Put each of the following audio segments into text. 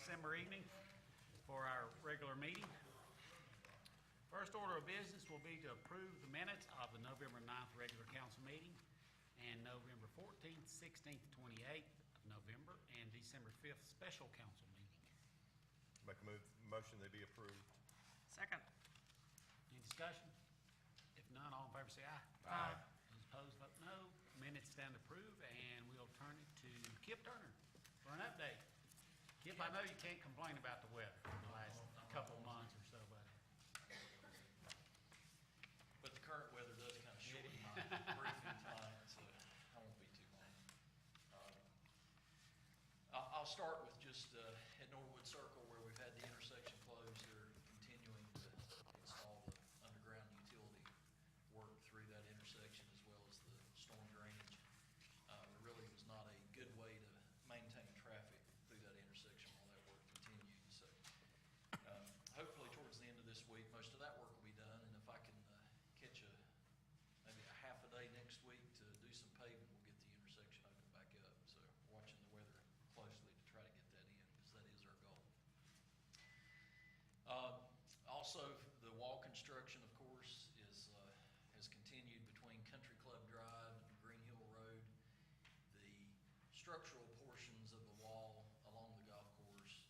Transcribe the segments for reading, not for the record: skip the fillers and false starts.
December evening for our regular meeting. First order of business will be to approve the minutes of the November 9th regular council meeting and November 14th, 16th, 28th of November, and December 5th special council meeting. Make a motion they be approved. Second. Any discussion? If none, all in favor say aye. Aye. Those opposed, vote no. Minutes stand approved, and we'll turn it to Kip Turner for an update. Kip, I know you can't complain about the weather in the last couple of months or so, buddy. But the current weather does kind of shorten my briefing tonight, so I won't be too long. I'll start with just at Norwood Circle where we've had the intersection closed. They're continuing to install the underground utility work through that intersection as well as the storm drainage. It really was not a good way to maintain traffic through that intersection while that work continued. So hopefully towards the end of this week, most of that work will be done. And if I can catch maybe a half a day next week to do some paving, we'll get the intersection open back up. So watching the weather closely to try to get that in, because that is our goal. Also, the wall construction, of course, has continued between Country Club Drive and Green Hill Road. The structural portions of the wall along the golf course,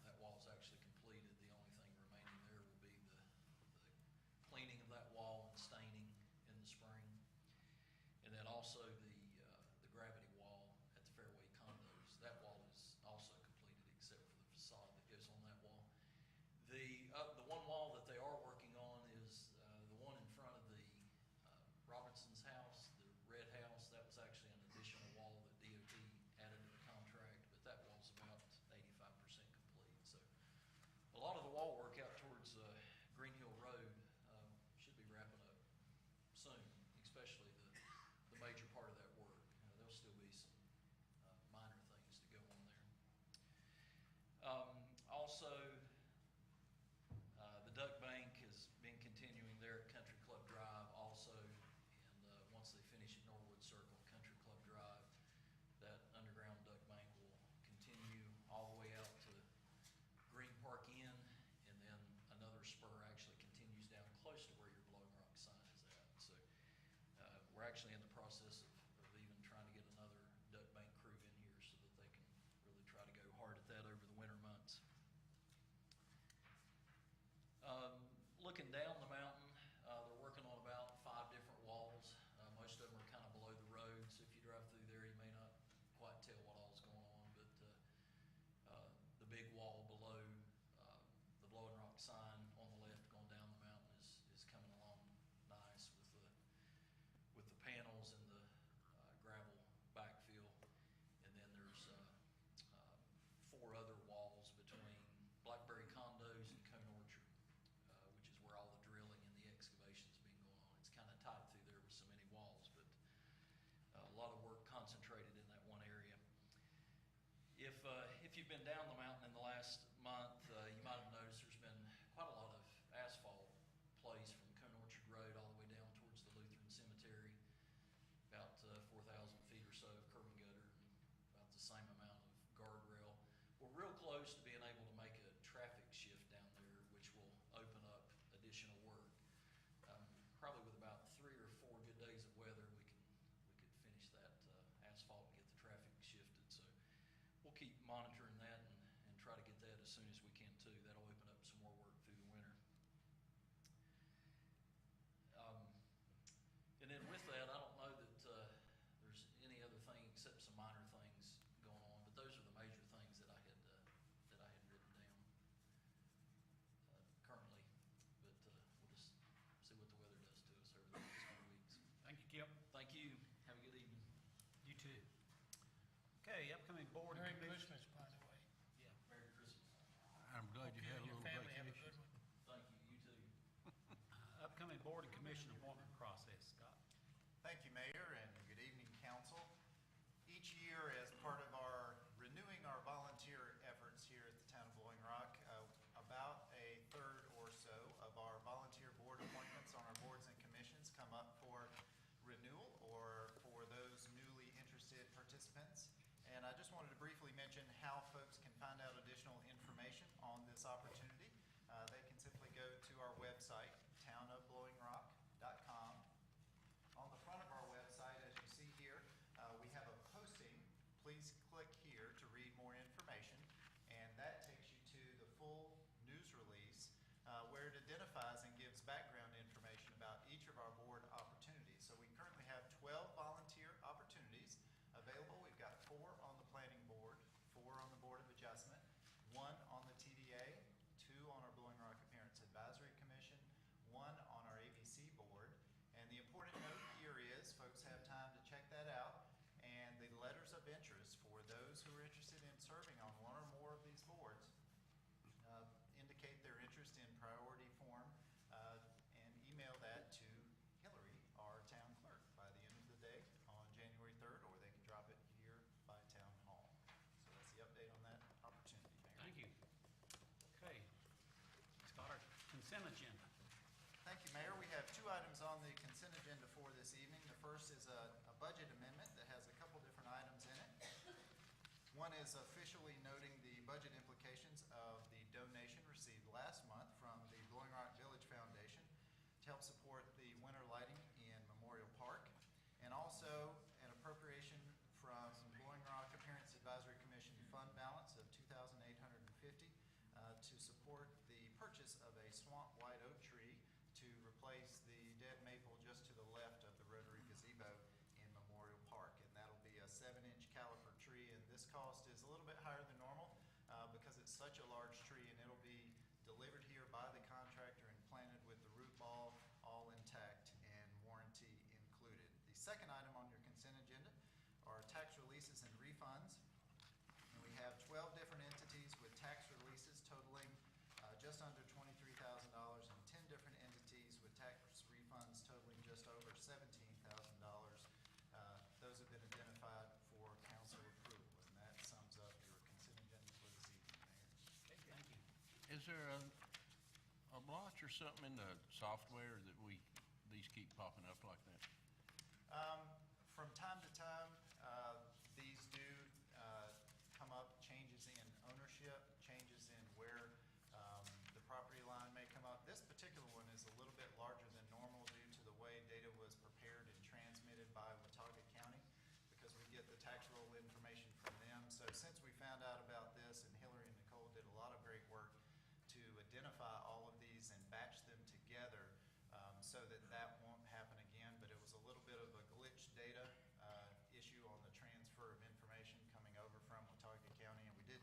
that wall is actually completed. The only thing remaining there will be the cleaning of that wall and staining in the spring. And then also the gravity wall at the Fairway Condos. That wall is also completed except for the facade that goes on that wall. The one wall that they are working on is the one in front of the Robinson's house, the red house. That was actually an additional wall that DOT added to the contract, but that wall's about 85% complete. So a lot of the wall work out towards Green Hill Road should be wrapping up soon, especially the major part of that work. There'll still be some minor things to go on there. Also, the duck bank has been continuing there at Country Club Drive also, and once they finish at Norwood Circle, Country Club Drive, that underground duck bank will continue all the way out to Green Park Inn, and then another spur actually continues down close to where your Blowing Rock sign is at. So we're actually in the process of even trying to get another duck bank crew in here so that they can really try to go hard at that over the winter months. Looking down the mountain, they're working on about 5 different walls. Most of them are kind of below the road, so if you drive through there, you may not quite tell what all's going on, but the big wall below the Blowing Rock sign on the left going down the mountain is coming along nice with the panels and the gravel backfill. And then there's 4 other walls between Blackberry Condos and Cone Orchard, which is where all the drilling and the excavation's been going on. It's kind of tight through there with so many walls, but a lot of work concentrated in that one area. If you've been down the mountain in the last month, you might have noticed there's been quite a lot of asphalt placed from Cone Orchard Road all the way down towards the Lutheran Cemetery, about 4,000 feet or so of curb and gutter, and about the same amount of guardrail. We're real close to being able to make a traffic shift down there, which will open up additional work. Probably with about 3 or 4 good days of weather, we could finish that asphalt and get the traffic shifted. So we'll keep monitoring that and try to get that as soon as we can too. That'll open up some more work through the winter. And then with that, I don't know that there's any other thing except some minor things going on, but those are the major things that I had written down currently. But we'll just see what the weather does to us over the next few weeks. Thank you, Kip. Thank you. Have a good evening. You too. Okay, upcoming board and Merry commission. Christmas, by the way. Yeah. Merry Christmas. I'm glad you had a and your little family have a vacation. good one. Thank you. You too. Upcoming board and commission appointment process, Scott. Thank you, Mayor, and good evening, Council. Each year, as part of our renewing our volunteer efforts here at the town of Blowing Rock, about a third or so of our volunteer board appointments on our boards and commissions come up for renewal or for those newly interested participants. And I just wanted to briefly mention how folks can find out additional information of interest for those who are interested in serving on one or more of these boards, indicate their interest in priority form and email that to Hillary, our town clerk, by the end of the day on January 3rd, or they can drop it here by Town Hall. So that's the update on that opportunity, Mayor. Thank you. Okay. Scott, our consent agenda. Thank you, Mayor. We have two items on the consent agenda for this evening. The first is a budget amendment that has a couple different items in it. One is officially noting the budget implications of the donation received last month from the Blowing Rock Village Foundation to help support the winter lighting in Memorial Park, and also an appropriation from Blowing Rock Appearance Advisory Commission fund balance of $2,850 to support the purchase of a swamp white oak tree to replace the dead maple just to the left of the Rotary Gazebo in Memorial Park. And that'll be a 7-inch caliper tree, and this cost is a little bit higher than normal because it's such a large tree, and it'll be delivered here by the contractor and planted with the root ball all intact and warranty included. The second item on your consent agenda are tax releases and refunds. And we have 12 different entities with tax releases totaling just under $23,000 and 10 different entities with tax refunds totaling just over $17,000. Those have been identified for council approval, and that sums up your consent agenda for this evening, Mayor. Okay, thank you. Is there a blotch or something in the software that these keep popping up like that? From time to time, these do come up, changes in ownership, changes in where the property line may come up. This particular one is a little bit larger than normal due to the way data was prepared and transmitted by Watauga County, because we get the tax roll information from them. So since we found out about this, and Hillary and Nicole did a lot of great work to identify all of these and batch them together so that that won't happen again. But it was a little bit of a glitch data issue on the transfer of information coming over from Watauga County. And we did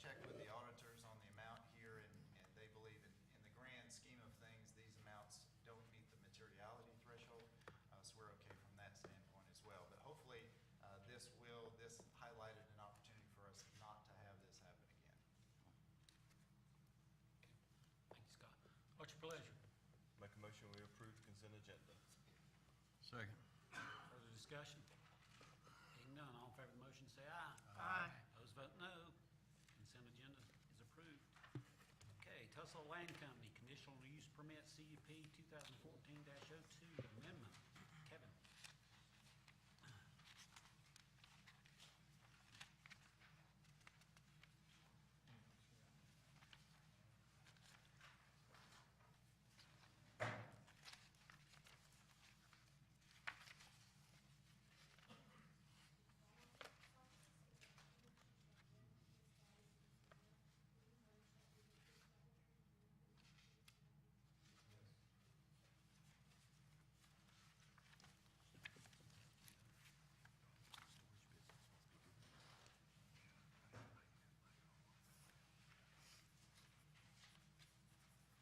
check with the auditors on the amount here, and they believe in the grand scheme of things, these amounts don't meet the materiality threshold. So we're okay from that standpoint as well. But hopefully this highlighted an opportunity for us not to have this happen again. Thank you, Scott. What's your pleasure? Make a motion, we approve the consent agenda. Second. Further discussion? Being none, all in favor of the motion say aye. Aye. Those vote no. Consent agenda is approved. Okay, Tussle Land Company, conditional use permit CUP 2014-02 amendment. Kevin.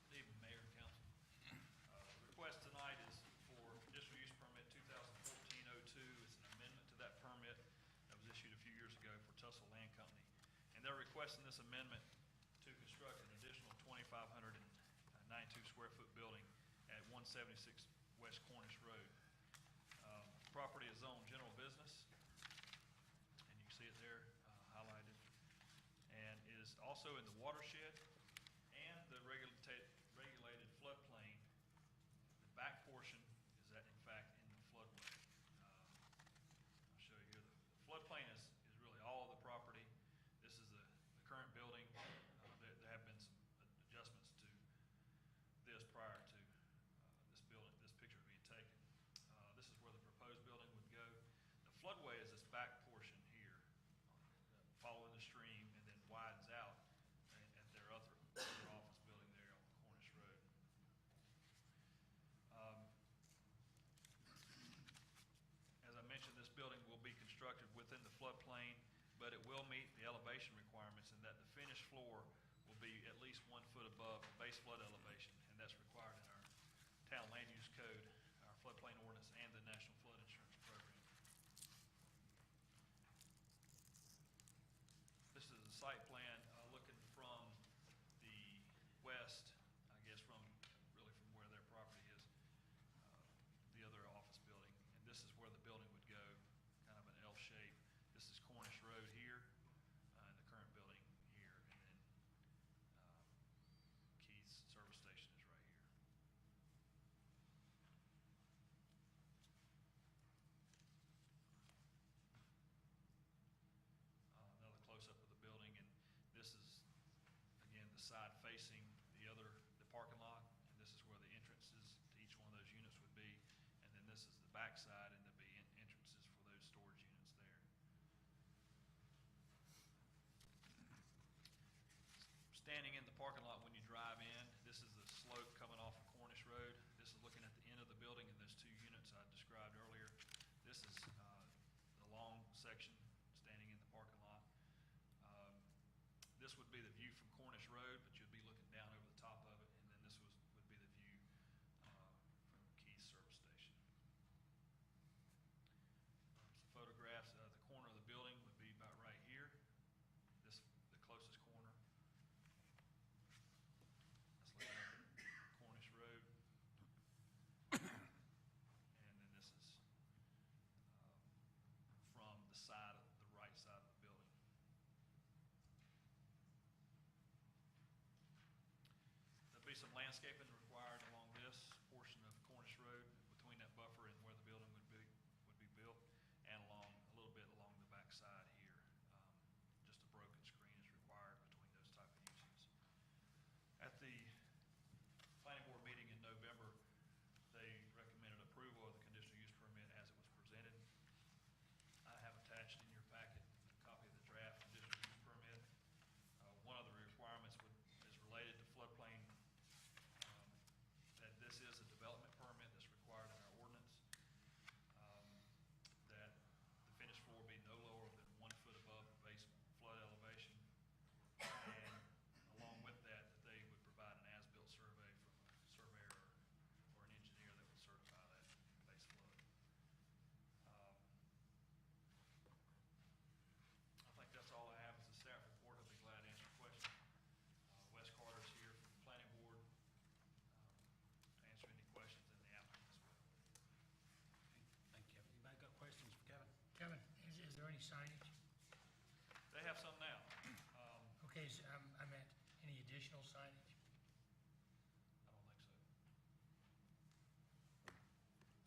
Good evening, Mayor and Council. The request tonight is for conditional use permit 2014-02. It's an amendment to that permit that was issued a few years ago for Tussle Land Company. And they're requesting this amendment to construct an additional 2,592 square foot building at 176 West Cornish Road. Property is zoned general business, and you can see it there highlighted, and is also in the watershed and the regulated floodplain. The back portion is in fact in the floodway. I'll show you here. The floodplain is really all of the property. This is the current building. There have been some adjustments to this prior to this picture being taken. This is where the proposed building would go. The floodway is this back portion here, following the stream, and then widens out at their other office building there on Cornish Road. As I mentioned, this building will be constructed within the floodplain, but it will meet the elevation requirements in that the finished floor will be at least 1 foot above the base flood elevation, and that's required in our town land use code, our floodplain ordinance, and the National Flood Insurance Program. site plan, looking from the west, I guess from, really from where their property is, the other office building, and this is where the building would go, kind of an L shape. This is Cornish Road here, and the current building here, and then Keith's service station is right here. Another close-up of the building, and this is, again, the side facing the parking lot, and this is where the entrances to each one of those units would be, and then this is the back side, and there'd be entrances for those storage units there. Standing in the parking lot when you drive in, this is the slope coming off of Cornish Road. This is looking at the end of the building, and those two units I described earlier. This is the long section standing in the parking lot. This would be the view from Cornish Road, but you'd be looking down over the top of it, and then this would be the view from Keith's service station. Some photographs. The corner of the building would be about right here. This, the closest corner. That's looking at Cornish Road. And then this is from the side of the right side of the building. There'll be some landscaping required along this portion of Cornish Road, between that buffer and where the building would be built, and along, a little bit along the back side here. Just a broken screen is required between those type of uses. At the planning board meeting in November, they recommended approval of the conditional use permit as it was presented. I have attached in your packet a copy of the draft conditional use permit. One of the requirements is related to floodplain, that this is a development permit that's required in our ordinance, that the finished floor be no lower than 1 foot above base flood elevation, and along with that, that they would provide an as-built survey from a surveyor or an engineer that would certify that base flood. I think that's all I have as a staff report. I'll be glad to answer questions. Wes Carter's here from the planning board to answer any questions, and the applicant as well. Thank you, Kevin. Anybody got questions for Kevin? Kevin, is there any signage? They have some now. Okay, so I meant any additional signage? I don't think so.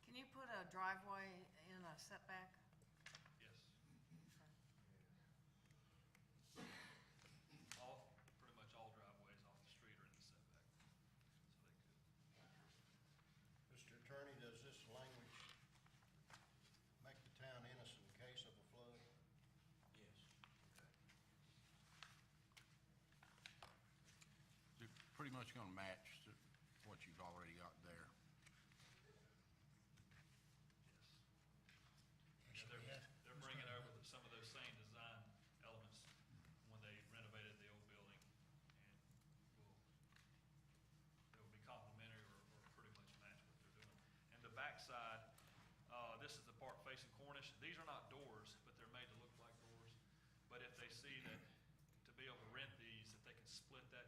Can you put a driveway in a setback? Yes. Pretty much all driveways off the street are in the setback, so they could. Mr. Attorney, does this language make the town innocent in case of a flood? Yes. Okay. They're pretty much gonna match what you've already got there. Yes. Actually, Yeah, yeah. they're bringing over some of those same design elements when they renovated the old building, and they will be complementary or pretty much match what they're doing. And the backside, this is the part facing Cornish. These are not doors, but they're made to look like doors. But if they see that to be able to rent these, that they can split that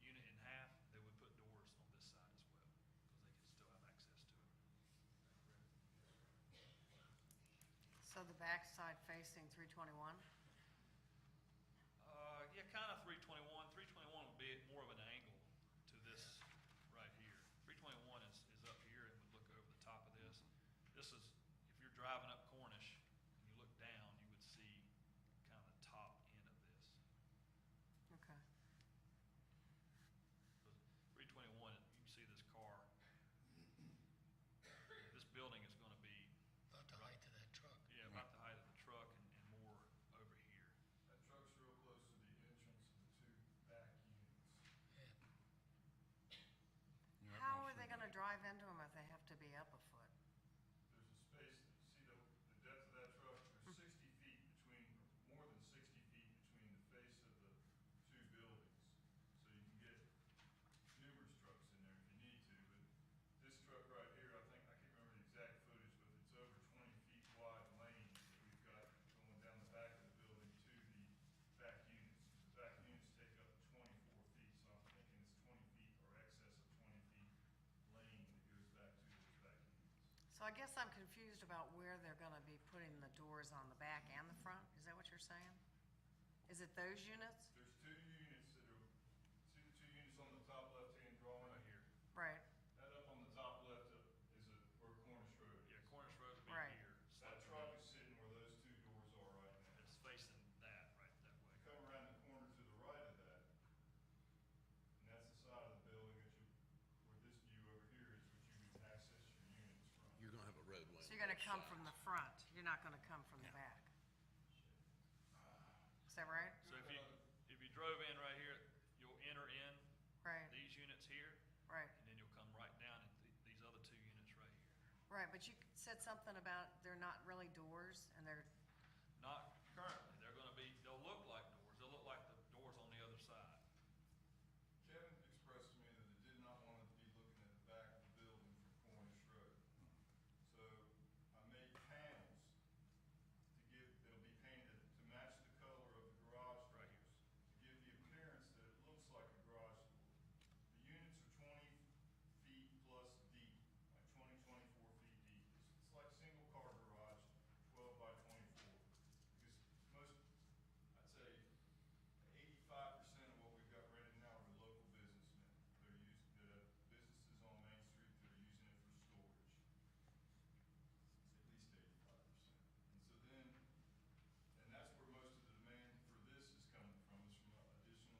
unit in half, they would put doors on this side as well, because they can still have access to it. So the backside facing 321? Yeah, kind of 321. 321 would be more of an angle to this right here. 321 is up here and would look over the top of this. This is, if you're driving up Cornish and you look down, you would see kind of the top end of this. Okay. 321, you can see this car. This building is going to be, About the height of that truck. yeah, about the height of the truck and more over here. That truck's real close to the entrance of the two back units. Yeah. I guess I'm confused about where they're gonna be putting the doors on the back and the front. Is that what you're saying? Is it those units? There's two units that are, see the two units on the top left-hand drawing? Right here. Right, That up on the top left is where Cornish Road is. Yeah, Cornish Road will be Right. here. That truck is sitting where those two doors are right now. It's facing that, right, that way. You come around the corner to the right of that, and that's the side of the building that you, where this view over here is, which you can access your units from. You're gonna have a roadway. so you're gonna come from the front, you're not gonna come from the back. Is that right? So if you drove in right here, you'll enter in Right, these units here, right, and then you'll come right down at these other two units right here. right, but you said something about they're not really doors and they're, Not currently, they'll look like doors, they'll look like the doors on the other side. Kevin expressed to me that they did not want to be looking at the back of the building from Cornish Road. So I made panels that'll be painted to match the color of the garage Right doors, to give the appearance that it looks like a garage door. The units are 20 feet plus deep, like 20, 24 feet deep. It's like single car garage, 12 by 24. Because most, I'd say 85% of what we've got rented now are the local businessmen. They're that have businesses on Main Street that are using it for storage. It's at least 85%. And so then, and that's where most of the demand for this is coming from, is from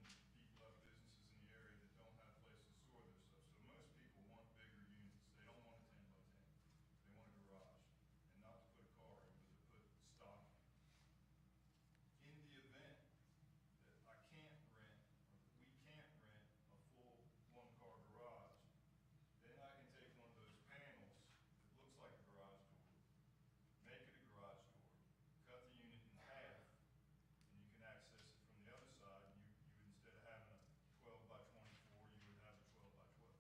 additional people have businesses in the area that don't have places to store their stuff. So most people want bigger units. They don't want a 10 by 10. They want a garage, and not to put a car in, but to put stock in. In the event that I can't rent, or that we can't rent a full one-car garage, then I can take one of those panels that looks like a garage door, make it a garage door, cut the unit in half, and you can access it from the other side. You would, instead of having a 12 by 24, you would have a 12 by 12.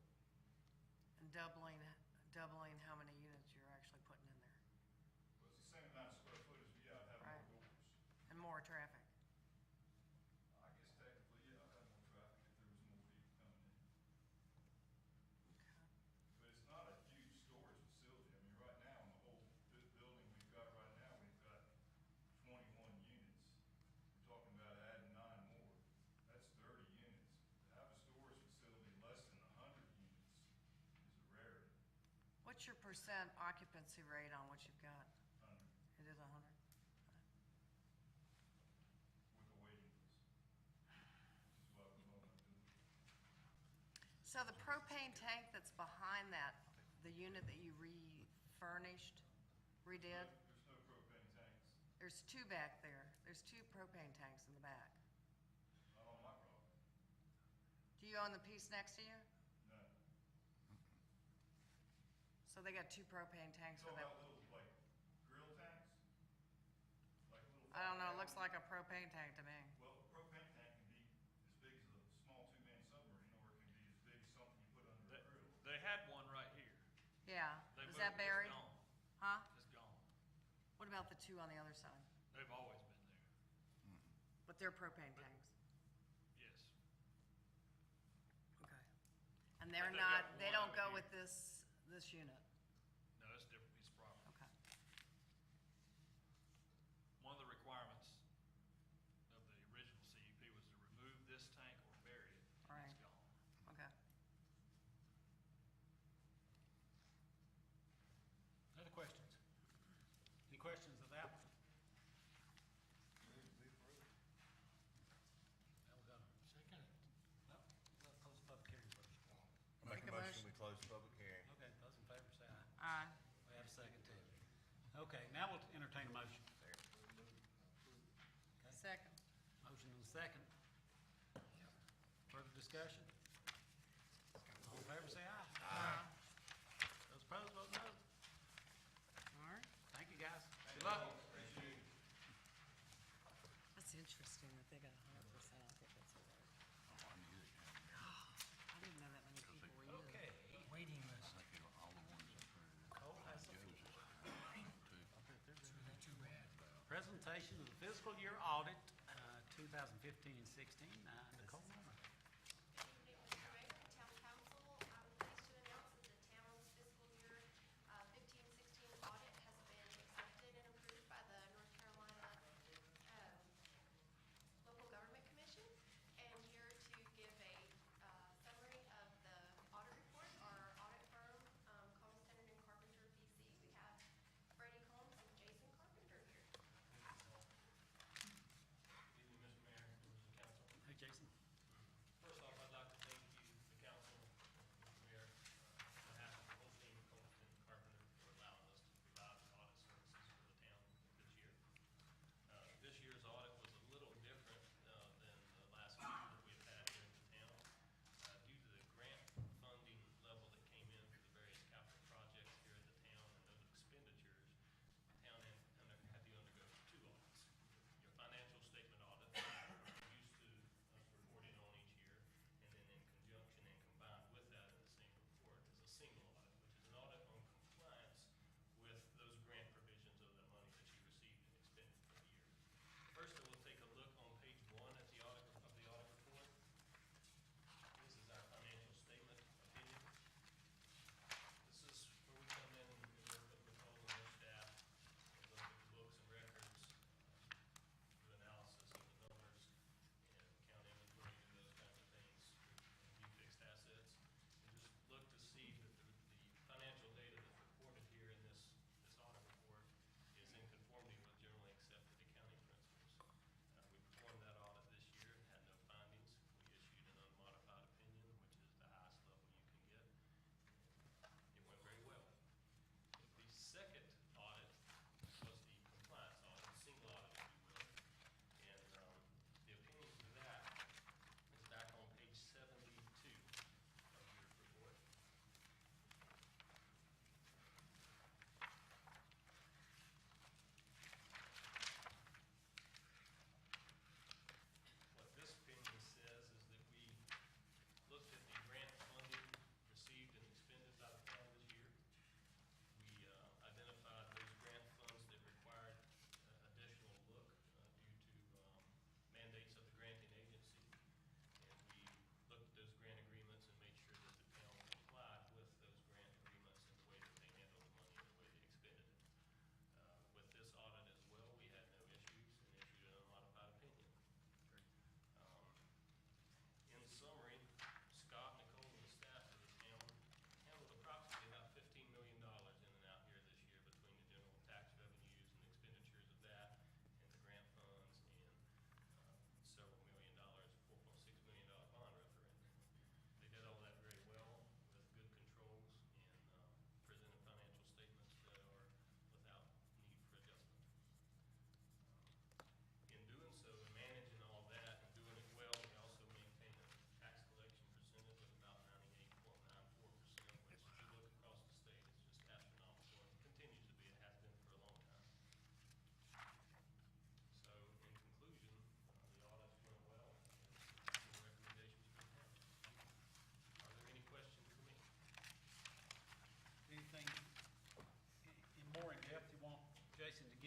and doubling how many units you're actually putting in there, Well, it's the same amount of square footage, but yeah, I'd have Right. more doors. and more traffic. I guess technically, yeah, I'd have more traffic if there was more people coming in. But it's not a huge storage facility. I mean, right now, in the whole building we've got right now, we've got 21 units. We're talking about adding 9 more. That's 30 units. To have a storage facility less than 100 units is a rarity. What's your percent occupancy rate on what you've got? 100 It is 100? with a waiting list, which is why we want to do it. So the propane tank that's behind that, the unit that you refurnished, redid, There's no propane tanks, there's two back there. There's two propane tanks in the back. not on my property. Do you own the piece next to you? No. So they got two propane tanks So for that. about little, like, grill tanks? Like little. I don't know, it looks 5 like a propane tank to me. Well, a propane tank can be as big as a small 2-man submarine, or it can be as big as something you put under a grill. They had one right here. Yeah, They is moved that it. buried? It's gone. Huh? It's gone. What about the two on the other side? They've always been there. But they're propane tanks, Yes. okay. And they're they've not, got they one don't over go here. with this unit, No, it's a different piece of property. okay. One of the requirements of the original CUP was to remove this tank or bury it. and Right. It's gone. Okay. Other questions? Any questions of the applicant? Now we got a second. No, we'll close the public hearing first. Make Make a a motion, motion. we close the public hearing. Okay, those in favor say aye. Aye. We have a second too. Okay, now we'll entertain a motion. Okay, Second. motion and a second. Further discussion? All in favor say aye. Aye. Those opposed, vote no. All right. Thank you, guys. Good luck. That's interesting that they got 100% occupancy rate. Oh, I knew it. I didn't know that many people were using it. Okay. Waiting I list, think all the ones up there. Cole has the Joe's floor. is not too bad. Presentation of the fiscal year audit, 2015 and 16. Nicole Norman. Good evening, Mr. Mayor and Town Council. I'm pleased to announce that the town's fiscal year 15-16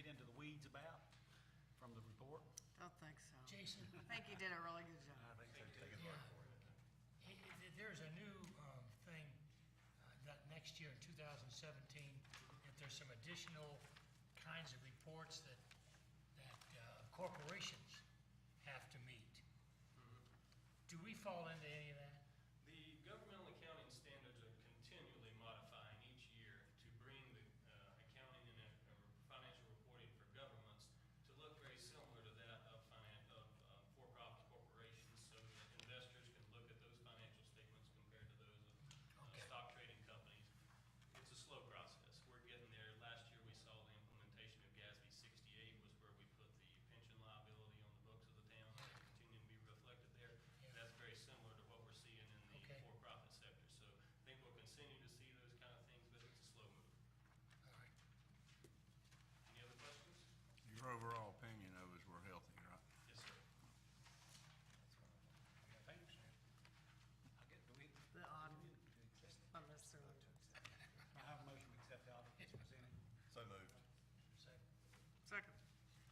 get into the weeds about from the report? Don't think so. Jason, I think you did a really good job. I think so too. yeah, there's a new thing that next year in 2017, that there's some additional kinds of reports that corporations have to meet. Do we fall into any of that? The governmental accounting standards are continually modifying each year to bring the accounting and financial reporting for governments to look very similar to that of for-profit corporations, so that investors can look at those financial statements compared to those of Okay. stock trading companies. It's a slow process. We're getting there. Last year, we saw the implementation of GASB 68 was where we put the pension liability on the books of the town. They continue to be reflected there. Yeah. That's very similar to what we're seeing in the Okay. for-profit sector. So I think we'll continue to see those kind of things, but it's a slow move. All right. Any other questions? Your overall opinion of us, we're healthy, right? Yes, sir. Thanks. I get, do we, The audit, unless there were. I have a motion to accept the audit as presented. So moved. Second.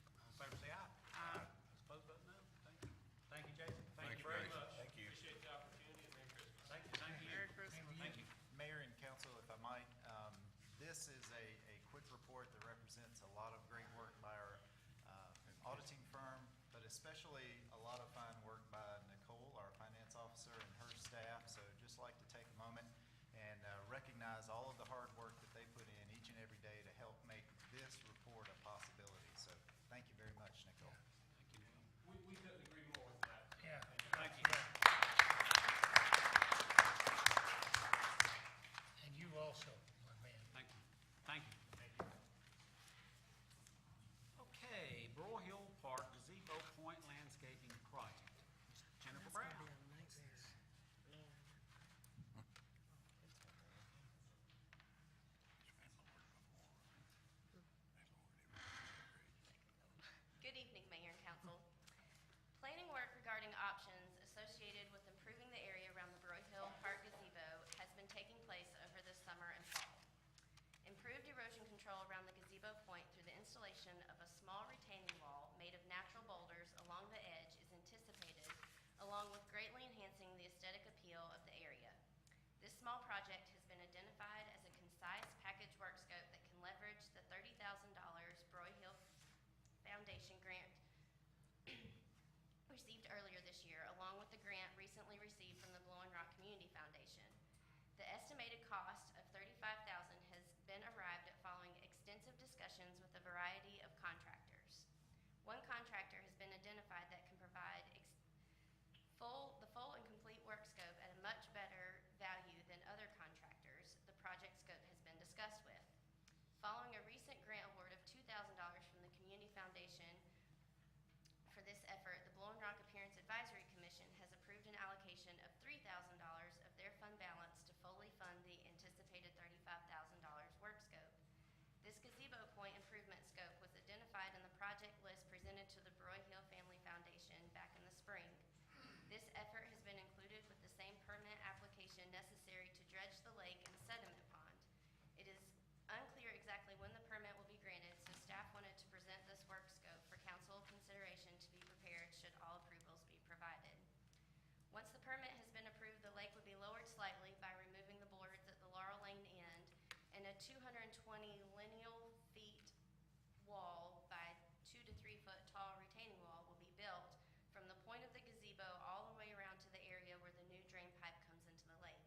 All in favor, say aye. Aye. Opposed, vote no. Thank you. Thank you, Jason. Thank you, Very Jason. much. Thank you. Appreciate the opportunity and Merry Christmas. Thank you, thank you. Merry Christmas. Thank you. Mayor and council, if I might, this is a quick report that represents a lot of great work by our auditing firm, but especially a lot of fine work by Nicole, our finance officer, and her staff. So just like to take a moment and recognize all of the hard work that they put in each and every day to help make this report a possibility. So thank you very much, Nicole. Thank you. We couldn't agree more with that. Yeah. Thank you. And you also, my man. Thank you. Thank you. Okay, Broyhill Park Gazebo Point Landscaping Project. Jennifer That's gonna Brown. be a nightmare. Good evening, Mayor and Council. Planning work regarding options associated with improving the area around the Broyhill Park gazebo has been taking place over the summer and fall. Improved erosion control around the gazebo point through the installation of a small retaining wall made of natural boulders along the edge is anticipated, along with greatly enhancing the aesthetic appeal of the area. This small project has been identified as a concise package work scope that can leverage the $30,000 Broyhill Foundation grant received earlier this year, along with the grant recently received from the Blowing Rock Community Foundation. The estimated cost of $35,000 has been arrived at following extensive discussions with a variety of contractors. One contractor has been identified that can provide the full and complete work scope at a much better value than other contractors the project scope has been discussed with. Following a recent grant award of $2,000 from the Community Foundation for this effort, the Blowing Rock Appearance Advisory Commission has approved an allocation of $3,000 of their fund balance to fully fund the anticipated $35,000 work scope. This gazebo point improvement scope was identified in the project list presented to the Broyhill Family Foundation back in the spring. This effort has been included with the same permit application necessary to dredge the lake and sediment pond. It is unclear exactly when the permit will be granted, so staff wanted to present this work scope for council consideration to be prepared should all approvals be provided. Once the permit has been approved, the lake would be lowered slightly by removing the boards at the Laurel Lane end, and a 220 lineal feet wall by 2 to 3 foot tall retaining wall will be built from the point of the gazebo all the way around to the area where the new drain pipe comes into the lake.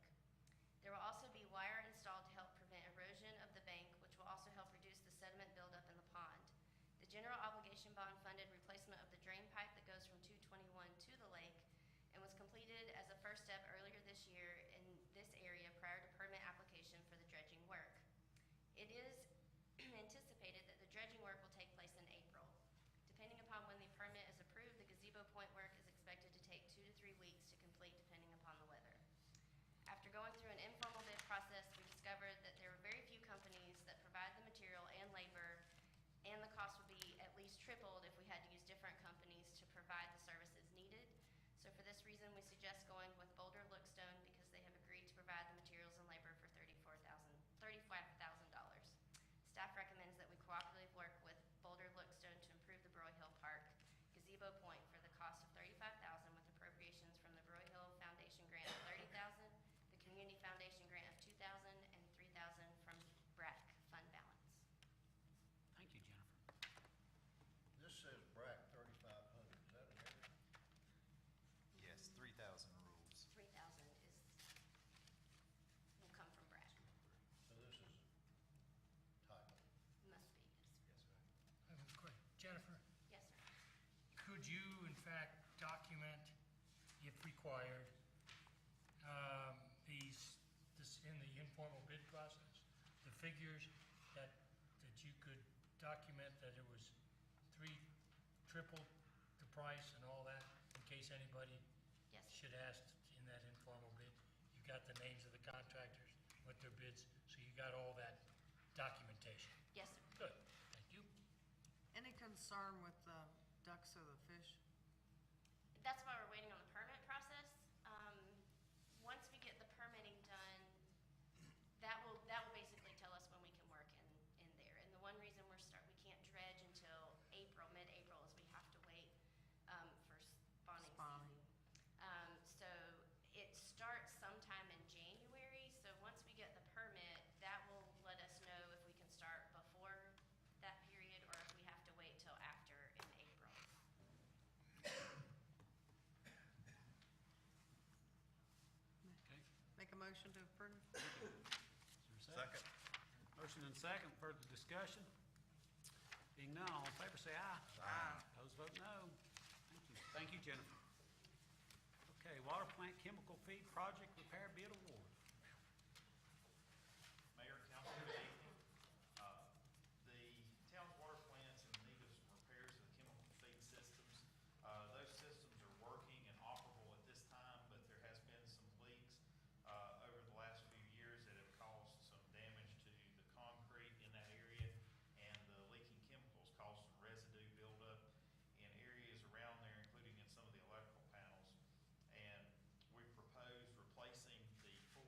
There will also be wire installed to help prevent erosion of the bank, which will also help reduce the sediment buildup in the pond. The general obligation bond funded replacement of the drain pipe that goes from 221 to the lake and was completed as a first step earlier this year in this area prior to permit application for the dredging work. It is anticipated that the dredging work will take place in April. Depending upon when the permit is approved, the gazebo point work is expected to take 2 to 3 weeks to complete depending upon the weather. After going through an informal bid process, we discovered that there are very few companies that provide the material and labor, and the cost would be at least tripled if we had to use different companies to provide the services needed. So for this reason, we suggest going with Boulder Lookstone because they have agreed to provide the materials and labor for $35,000. Staff recommends that we cooperatively work with Boulder could you in fact document, if required, this in the informal bid process? The figures that you could document that it was triple the price and all that, in case anybody Yes. should ask in that informal bid? You got the names of the contractors, what their bids, so you got all that documentation. Yes, sir. Good, thank you. Any concern with the ducks or the fish? That's why we're waiting on the permit process. Once we get the permitting done, that will basically tell us when we can work in there. And the one reason we can't dredge until April, mid-April, is we have to wait for spawning Spawning. season. So it starts sometime in January, so once we get the permit, that will let us know if we can start before that period or if we have to wait till after in April. Okay. Make a motion to approve? Is there a Second. Motion and second, further discussion? Being none, all in favor say aye. Aye. Those vote no. Thank you. Thank you, Jennifer. Okay, water plant chemical feed project repair bid award. Mayor, council, good evening. The town's water plant's in need of some repairs to the chemical feed systems. Those systems are working and operable at this time, but there has been some leaks over the last few years that have caused some damage to the concrete in that area, and the leaking chemicals caused some residue buildup in areas around there, including in some of the electrical panels. And we proposed replacing the 4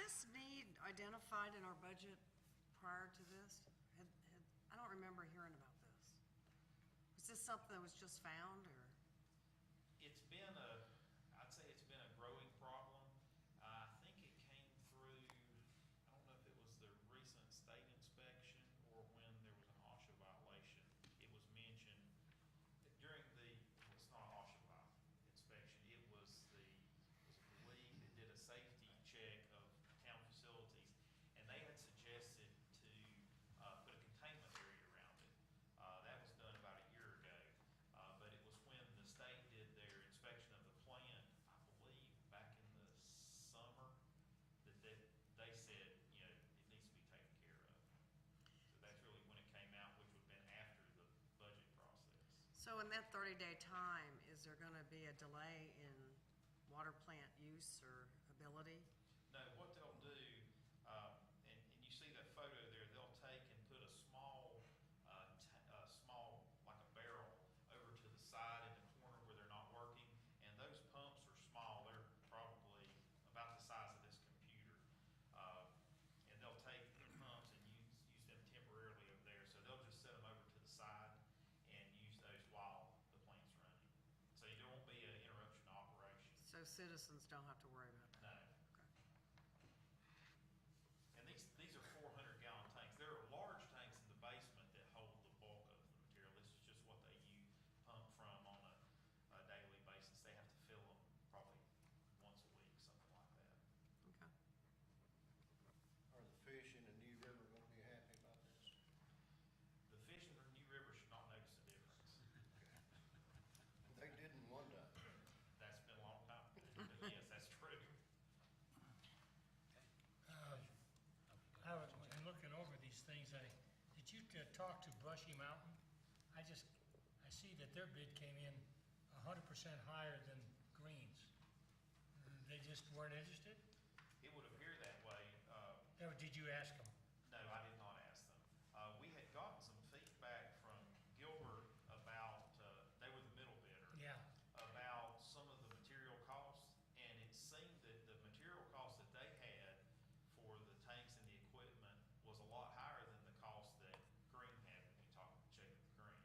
this need identified in our budget prior to this? I don't remember hearing about this. Was this something that was just found, or? It's been I'd say it's been a growing problem. I think it came through, I don't know if it was the recent state inspection or when there was an OSHA violation. It was mentioned during well, it's not an OSHA inspection, it was the league that did a safety check of town facilities, and they had suggested to put a containment area around it. That was done about a year ago, but it was when the state did their inspection of the plant, I believe, back in the summer, that they said, you know, it needs to be taken care of. So that's really when it came out, which would have been after the budget process. So in that 30-day time, is there gonna be a delay in water plant use or ability? No, what they'll do, and you see that photo there, they'll take and put a small, like a barrel over to the side in the corner where they're not working, and those pumps are small, they're probably about the size of this computer. And they'll take the pumps and use them temporarily over there, so they'll just set them over to the side and use those while the plant's running. So there won't be an interruption to operation. So citizens don't have to worry about that? No. And these are 400-gallon tanks. There are large tanks in the basement that hold the bulk of the material. This is just what they pump from on a daily basis. They have to fill them probably once a week, something like that. Okay. Are the fish in the New River gonna be happy about this? The fish in the New River should not notice a difference. They didn't one time. That's been a long time. But yes, that's true. I was, in looking over these things, did you talk to Brushy Mountain? I see that their bid came in 100% higher than Green's. They just weren't interested? It would appear that way. Did you ask them? No, I did not ask them. We had gotten some feedback from Gilbert about, they were the middle bidder. Yeah. About some of the material costs, and it seemed that the material costs that they had for the tanks and the equipment was a lot higher than the cost that Green had when we checked with Green.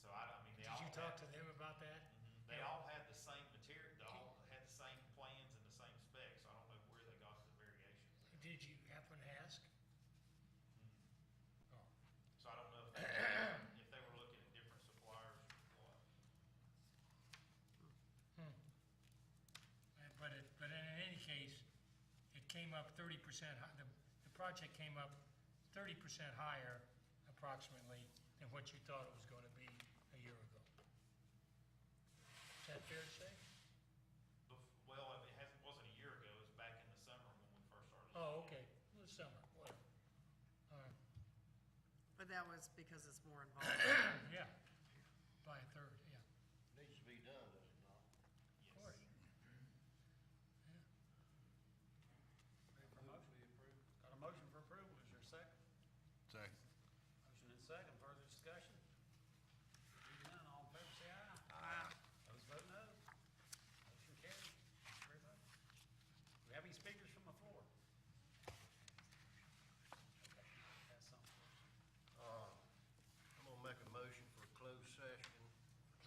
So I mean, they all Did you talk to them about that? They all had the same material, they all had the same plans and the same specs, so I don't know where they got the variations. Did you happen to ask? Oh. So I don't know if they were looking at different suppliers or what. But in any case, it came up 30%, the project came up 30% higher approximately than what you thought it was gonna be a year ago. Is that fair to say? Well, it wasn't a year ago, it was back in the summer when we first started. Oh, okay, the summer, whatever. All right, But that was because it's more involved. yeah, by a third, yeah, Needs to be done, does it not? of course. Yeah. Ready for a motion? We approve. Got a motion for approval, is there a second? Second. Motion and second, further discussion? Hearing none, all in favor say aye. Aye. Those vote no. Motion carried. Thank you very much. Do we have any speakers from the floor? Okay, pass on. I'm gonna make a motion for a closed session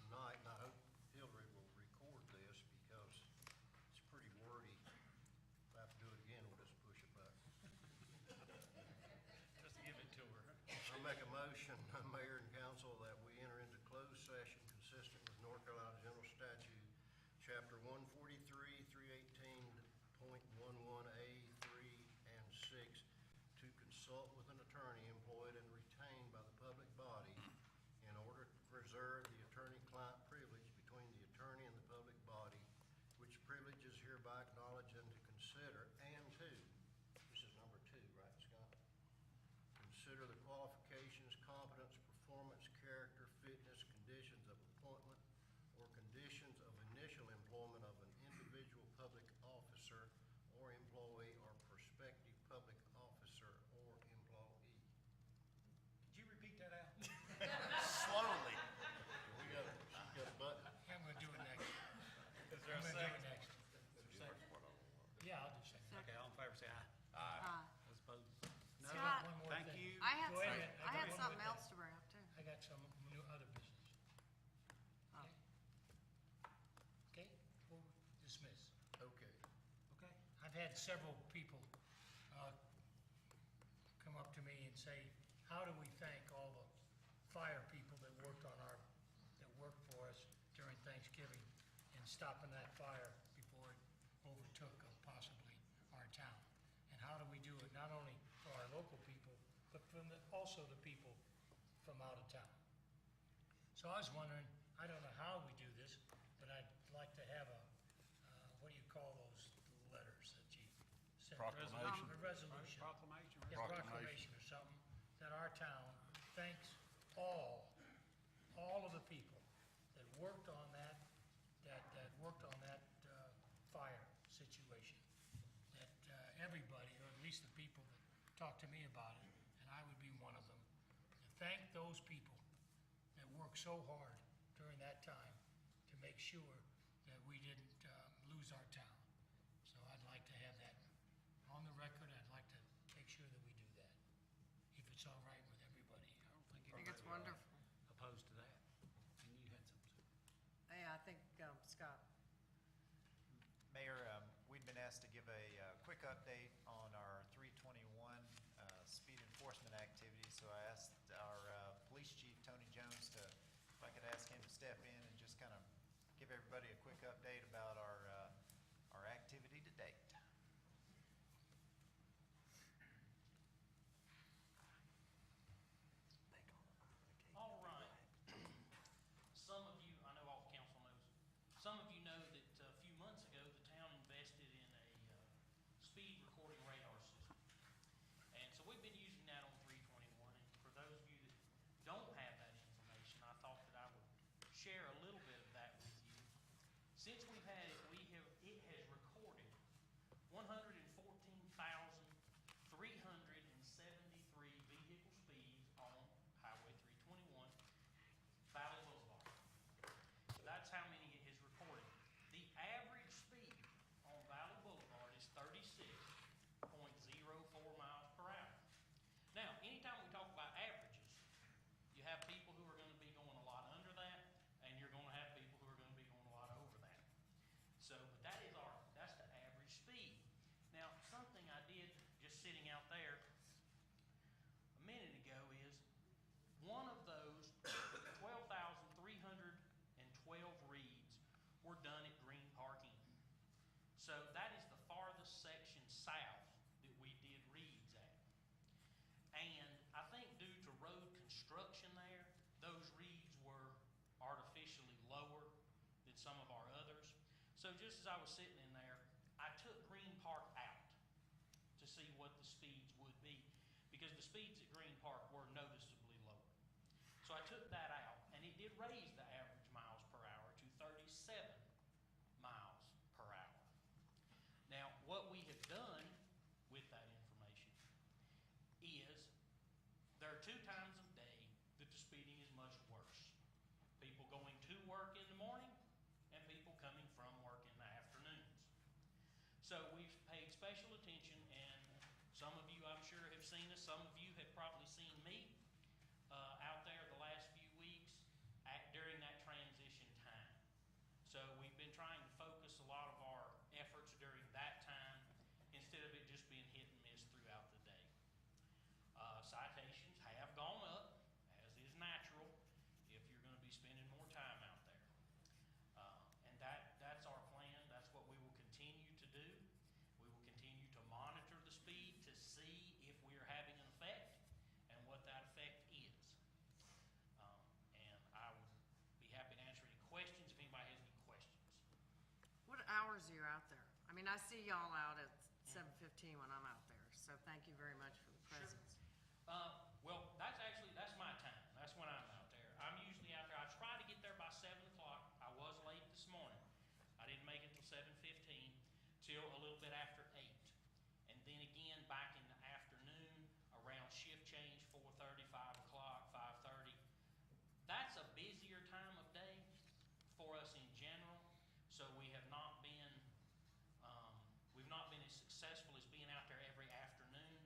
tonight, and I hope Hillary will record this because it's pretty wordy. If I have to do it again, we'll just push a button. Just give it to her. I make a motion, Mayor and Council, that we enter into closed session consistent with North Carolina General Statute, Chapter 143, 318.11A, 3 and 6, to consult with an attorney employed and retained by the public body in order to preserve the attorney-client privilege between the attorney and the public body, which privilege is hereby acknowledged and to consider, and to, this is number 2, right, Scott? Consider the qualifications, competence, performance, character, fitness, conditions of appointment, or conditions of initial employment of an individual public officer or employee or prospective public officer or employee. had several people come up to me and say, how do we thank all the fire people that worked for us during Thanksgiving in stopping that fire before it overtook possibly our town? And how do we do it not only for our local people, but also the people from out of town? So I was wondering, I don't know how we do this, but I'd like to have a, what do you call those letters that you send? Proclamation. A resolution. Proclamation. Yeah, proclamation or something, that our town thanks all of the people that worked on that fire situation. That everybody, or at least the people that talked to me about it, and I would be one of them, to thank those people that worked so hard during that time to make sure that we didn't lose our town. So I'd like to have that on the record. I'd like to make sure that we do that, if it's all right with everybody. I think it's wonderful. Opposed to that. And you had something. Yeah, I think, Scott. Mayor, we've been asked to give a quick update on our 321 speed enforcement activities, so I asked our police chief, Tony Jones, if I could ask him to step in and just kind of give everybody a quick update about our activity to date. All right. Some of you, I know all the council knows, some of you know that a few months ago, the town invested in a speed recording radar system. And so we've been using that on 321. And for those of you that don't have that information, I thought that I would share a little bit of that with you. Since we've had it, it has recorded 114,373 vehicle speeds on Highway 321, Valley Boulevard. So that's how many it has recorded. The average speed on Valley Boulevard is 36.04 miles per hour. Now, anytime we talk about averages, you have people who are going to be going a lot under that, and you're going to have people who are going to be going a lot over that. So, but that's the average speed. Now, something I did just sitting out there a minute ago is one of those 12,312 reads were done at Green Park Inn. So that is the farthest section south that we did reads at. And I think due to road construction there, those reads were artificially lower than some of our others. So just as I was sitting in there, I took Green Park out to see what the speeds would be, because the speeds at Green Park were noticeably lower. So I took that out, and it did raise the average miles per hour to 37 miles per hour. Now, what we have done with that information is there are 2 times of day that the speeding is much worse. People going to work in the morning and people coming from work in the afternoons. So we've paid special attention, and some of you I'm sure have seen us, some of you have probably seen me out there the last few weeks during that transition time. So we've been trying to focus a lot of our efforts during that time instead of it just being hit and miss throughout the day. Citations have gone up, as is natural, if you're going to be spending more time out there. And that's our plan. That's what we will continue to do. We will continue to monitor the speed to see if we are having an effect and what that effect is. And I would be happy to answer any questions if anybody has any questions. What hours are you out there? I mean, I see y'all out at 7:15 when I'm out there, so thank you very much for the presence. Well, that's my time. That's when I'm out there. I'm usually out there. I try to get there by 7 o'clock. I was late this morning. I didn't make it till 7:15, till a little bit after 8. And then again, back in the afternoon, around shift change, 4:30, 5 o'clock, 5:30. That's a busier time of day for us in general, so we have not been as successful as being out there every afternoon,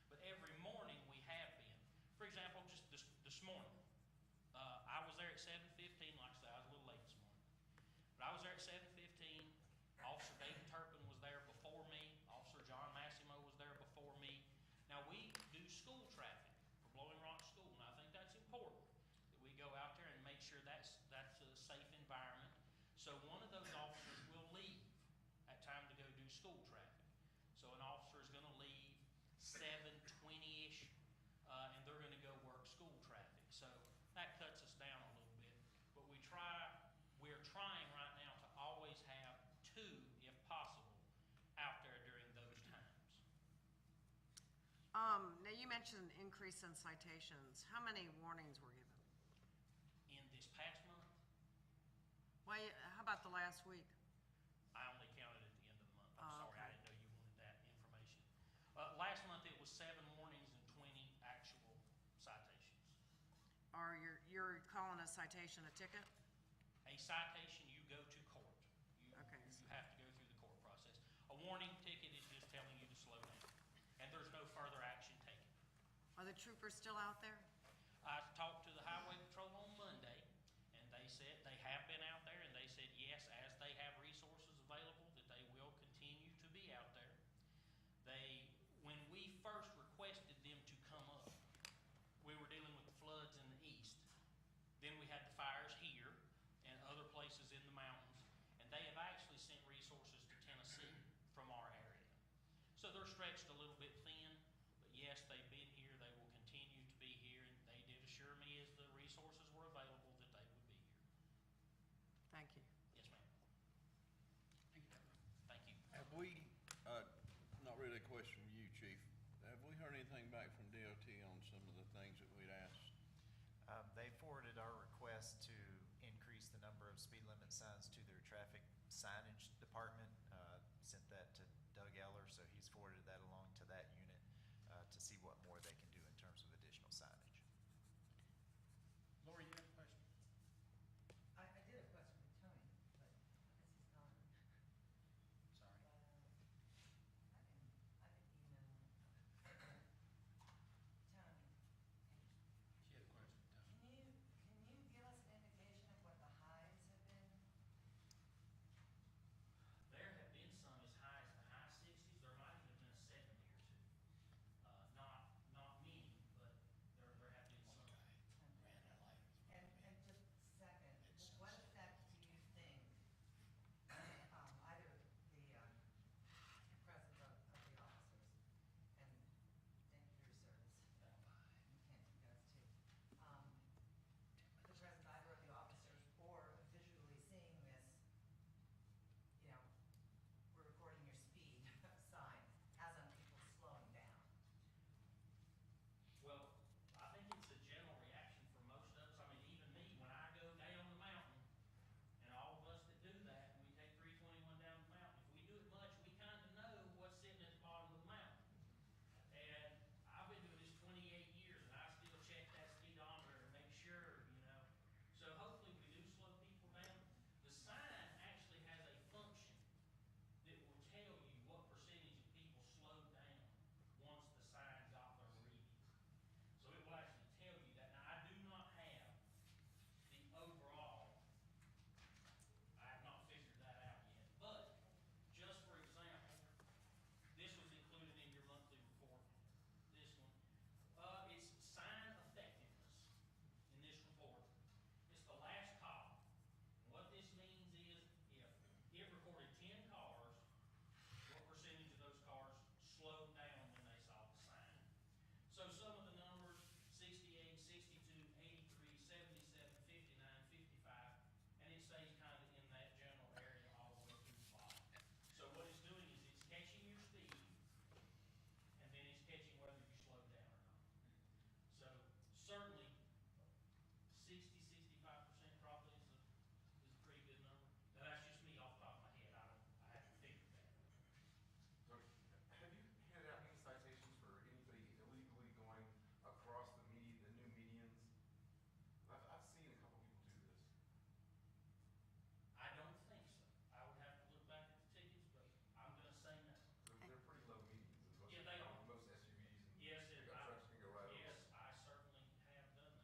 but every morning we have been. For example, just this morning, I was there at 7:15. Like I said, I was a little late this morning, but I was there at 7:15. Officer David Turpin was there before me. school traffic. So an officer is gonna leave 7:20-ish, and they're gonna go work school traffic. So that cuts us down a little bit. But we're trying right now to always have two, if possible, out there during those times. Now you mentioned an increase in citations. How many warnings were given? In this past month, Why, how about the last week? I only counted at the end of the month. I'm Oh, sorry, I okay. didn't know you wanted that information. Last month, it was 7 warnings and 20 actual citations. Or you're calling a citation a ticket? A citation, you go to court. Okay. You have to go through the court process. A warning ticket is just telling you to slow down, and there's no further action taken. Are the troopers still out there? I talked to the highway patrol on Monday, and they said they have been out there, and they said yes, as they have resources available, that they will continue to be out there. When we first requested them to come up, we were dealing with the floods in the east. Then we had the fires here and other places in the mountains, and they have actually sent resources to Tennessee from our area. So they're stretched a little bit thin, but yes, they've been here, they will continue to be here, and they did assure me as the resources were available that they would be here. Thank you. Yes, ma'am. Thank you. Have we, not really a question for you, Chief, have we heard anything back from DOT on some of the things that we'd asked? They forwarded our request to increase the number of speed limit signs to their traffic signage department. Sent that to Doug Eller, so he's forwarded that along to that unit to see what more they can do in terms of additional signage. Lori, you have a question? I did have a question for Tony, but I guess he's gone. Sorry. But, I can email Tony. She had a question, Tony. Can you give us an indication of what the highs have been? There have been some as high as the high 60s. There might even have been a 70 or two. Not many, but there have been some. And just second, what effect do you think, either the presence of the officers and thank you for your service. And Kent, you guys too. The presence either of the officers or visually seeing this, you know, we're recording your speed sign has on people slowing down. Well, I think it's a general reaction for most of us. I mean, even me, when I go down the mountain, and all of us that do that, and we take 321 down the mountain, if we do it much, we kind of know what's sitting at the bottom of the mountain. And I've been doing this 28 years, and I still check that speedometer and make sure, you know. So hopefully we do slow people down. The sign actually has a function that will tell you what percentage of people slowed down once the sign got their reading. So it will actually tell you that. Now, I do not have the overall, I have not figured that out yet. But, just for example, this was included in your monthly report, this one. It's sign effectiveness in this report. It's the last column. And what this means is if it recorded 10 cars, what percentage of those cars slowed down when they saw the sign? So some of the numbers, 68, 62, 83, 77, 59, 55, and it stays kind of in that general area all the way through the bottom. So what it's doing is it's catching your speed, and then it's catching whether you slow down or not. So certainly 60, 65% probably is a pretty good number. Now that's just me off the top of my head. I haven't figured that. Tony, have you handed out any citations for anybody illegally going across the new medians? I've seen a couple people do this. I don't think so. I would have to look back at the tickets, but I'm gonna say no. They're pretty low medians. and Yeah, they are. Most SUVs and Yes, pickup trucks can go right over. yes, I certainly have done that, yes.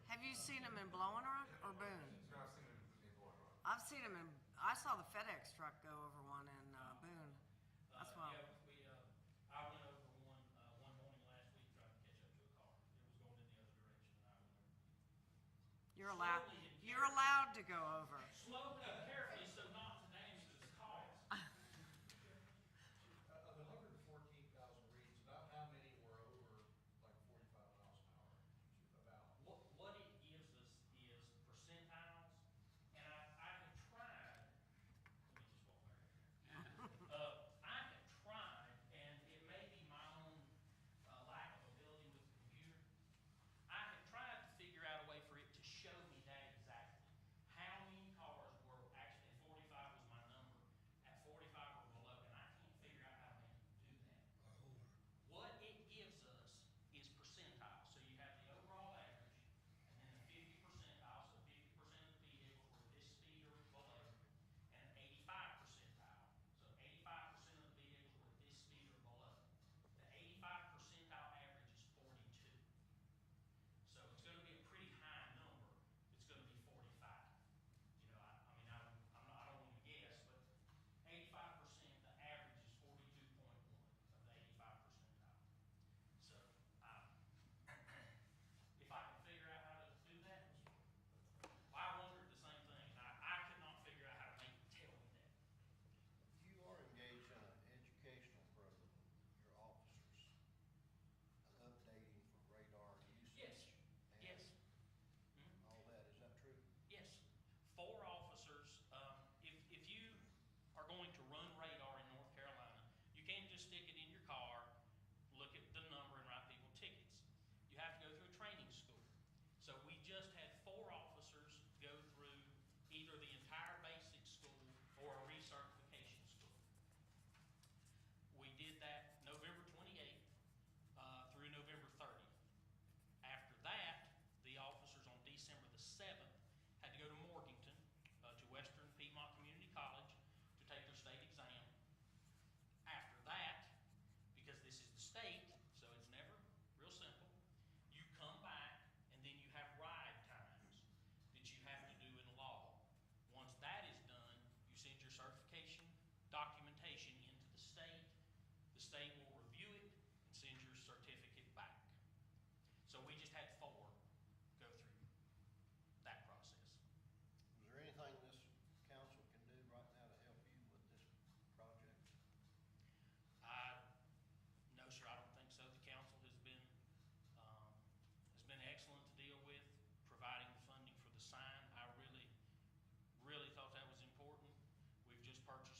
Have you seen them in Blowing Rock or Boone? No, I've seen it in Blowing Rock. I've seen them I saw the FedEx truck go over one in Boone. That's why. Yeah, I went over one morning last week trying to catch up to a car. It was going in the other direction, and I went over. You're allowed, Slowly and you're allowed to go over. Slowly and carefully so not to damage the cars. purchase